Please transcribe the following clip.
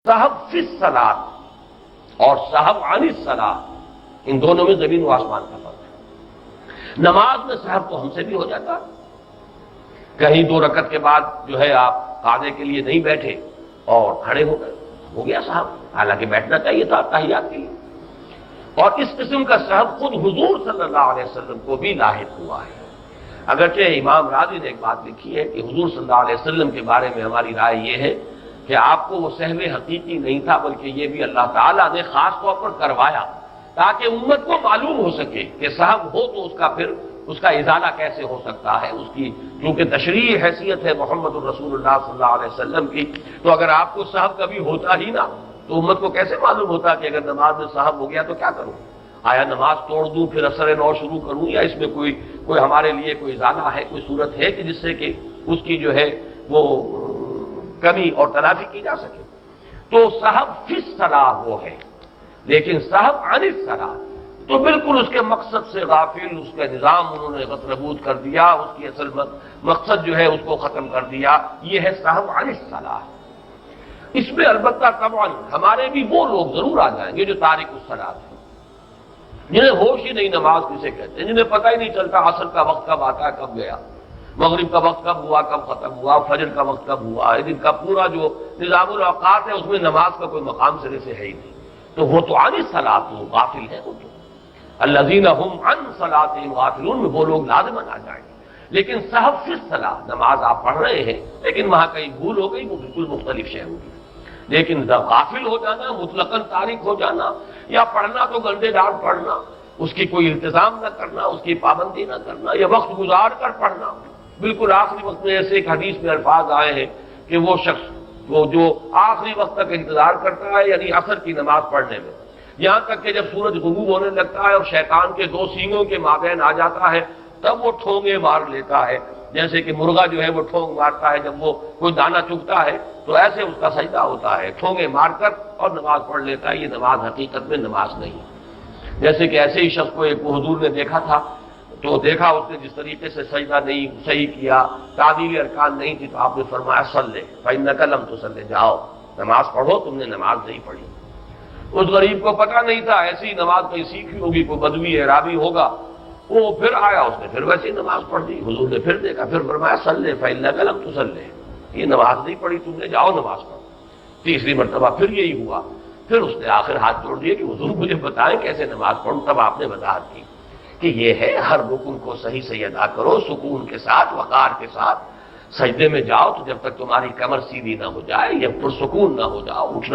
صحب فی الصلاۃ اور صحب عن الصلاۃ، ان دونوں میں زمین و آسمان کا فرق ہے۔ نماز میں صحب تو ہم سے بھی ہو جاتا، کہیں 2 رکعت کے بعد جو ہے آپ قعدے کے لیے نہیں بیٹھے اور کھڑے ہو گئے، ہو گیا صحب، حالانکہ بیٹھنا چاہیے تھا تحیات کے لیے۔ اور اس قسم کا صحب خود حضور صلی اللہ علیہ وسلم کو بھی لاحق ہوا ہے۔ اگرچہ امام راضی نے ایک بات لکھی ہے کہ حضور صلی اللہ علیہ وسلم کے بارے میں ہماری رائے یہ ہے کہ آپ کو وہ سہو حقیقی نہیں تھا، بلکہ یہ بھی اللہ تعالیٰ نے خاص طور پر کروایا تاکہ امت کو معلوم ہو سکے کہ صحب ہو تو اس کا ازالہ کیسے ہو سکتا ہے، اس کی کیونکہ تشریعی حیثیت ہے محمد الرسول اللہ صلی اللہ علیہ وسلم کی، تو اگر آپ کو صحب کبھی ہوتا ہی نہ تو امت کو کیسے معلوم ہوتا کہ اگر نماز میں صحب ہو گیا تو کیا کروں، آیا نماز توڑ دوں پھر اثر نو شروع کروں، یا اس میں کوئی ہمارے لیے کوئی ازالہ ہے، کوئی صورت ہے کہ جس سے کہ اس کی جو ہے وہ کمی اور تلافی کی جا سکے۔ تو صحب فی الصلاۃ وہ ہے، لیکن صحب عن الصلاۃ تو بالکل اس کے مقصد سے غافل، اس کا نظام انہوں نے غطربود کر دیا، اس کی اصل مقصد جو ہے اس کو ختم کر دیا، یہ ہے صحب عن الصلاۃ۔ اس میں البتہ طبعا ہمارے بھی وہ لوگ ضرور آ جائیں گے جو تارک الصلاۃ ہیں، جنہیں ہوش ہی نہیں نماز کسے کہتے ہیں، جنہیں پتہ ہی نہیں چلتا عصر کا وقت کب آتا ہے کب گیا، مغرب کا وقت کب ہوا کب ختم ہوا، فجر کا وقت کب ہوا، دن کا پورا جو نظام الاوقات ہے اس میں نماز کا کوئی مقام سرے سے ہے ہی نہیں، تو وہ تو عن الصلاۃ وہ غافل ہے، وہ تو الذین هم عن صلاتهم غافلون میں وہ لوگ لازماً آ جائیں گے۔ لیکن صحب فی الصلاۃ، نماز آپ پڑھ رہے ہیں لیکن وہاں کہیں بھول ہو گئی، وہ بالکل مختلف شے ہوگی۔ لیکن غافل ہو جانا، مطلقاً تارک ہو جانا، یا پڑھنا تو گندے دار پڑھنا، اس کی کوئی التزام نہ کرنا، اس کی پابندی نہ کرنا، یا وقت گزار کر پڑھنا، بالکل آخری وقت میں ایسے ایک حدیث میں الفاظ آئے ہیں کہ وہ شخص وہ جو آخری وقت تک انتظار کرتا ہے، یعنی عصر کی نماز پڑھنے میں، یہاں تک کہ جب سورج غروب ہونے لگتا ہے اور شیطان کے 2 سینگوں کے مابین آ جاتا ہے تب وہ ٹھونگے مار لیتا ہے، جیسے کہ مرغا جو ہے وہ ٹھونگ مارتا ہے جب وہ کوئی دانہ چگتا ہے، تو ایسے اس کا سجدہ ہوتا ہے، ٹھونگے مار کر اور نماز پڑھ لیتا ہے۔ یہ نماز حقیقت میں نماز نہیں، جیسے کہ ایسے ہی شخص کو ایک حضور نے دیکھا تھا، تو دیکھا اس نے جس طریقے سے سجدہ نہیں صحیح کیا، تعدیل ارکان نہیں تھی، تو آپ نے فرمایا صلی فإنک لم تصلی، جاؤ نماز پڑھو، تم نے نماز نہیں پڑھی۔ اس غریب کو پتہ نہیں تھا، ایسی نماز کہیں سیکھی ہوگی، کوئی بدوی اعرابی ہوگا، وہ پھر آیا، اس نے پھر ویسی نماز پڑھ دی، حضور نے پھر دیکھا، پھر فرمایا صلی فإنک لم تصلی، یہ نماز نہیں پڑھی تم نے، جاؤ نماز پڑھو۔ تیسری مرتبہ پھر یہی ہوا، پھر اس نے آخر ہاتھ جوڑ دیے کہ حضور مجھے بتائیں کیسے نماز پڑھوں، تب آپ نے وضاحت کی کہ یہ ہے ہر رکن کو صحیح سے ادا کرو، سکون کے ساتھ، وقار کے ساتھ، سجدے میں جاؤ تو جب تک تمہاری کمر سیدھی نہ ہو جائے یا پرسکون نہ ہو جاؤ، اٹھنا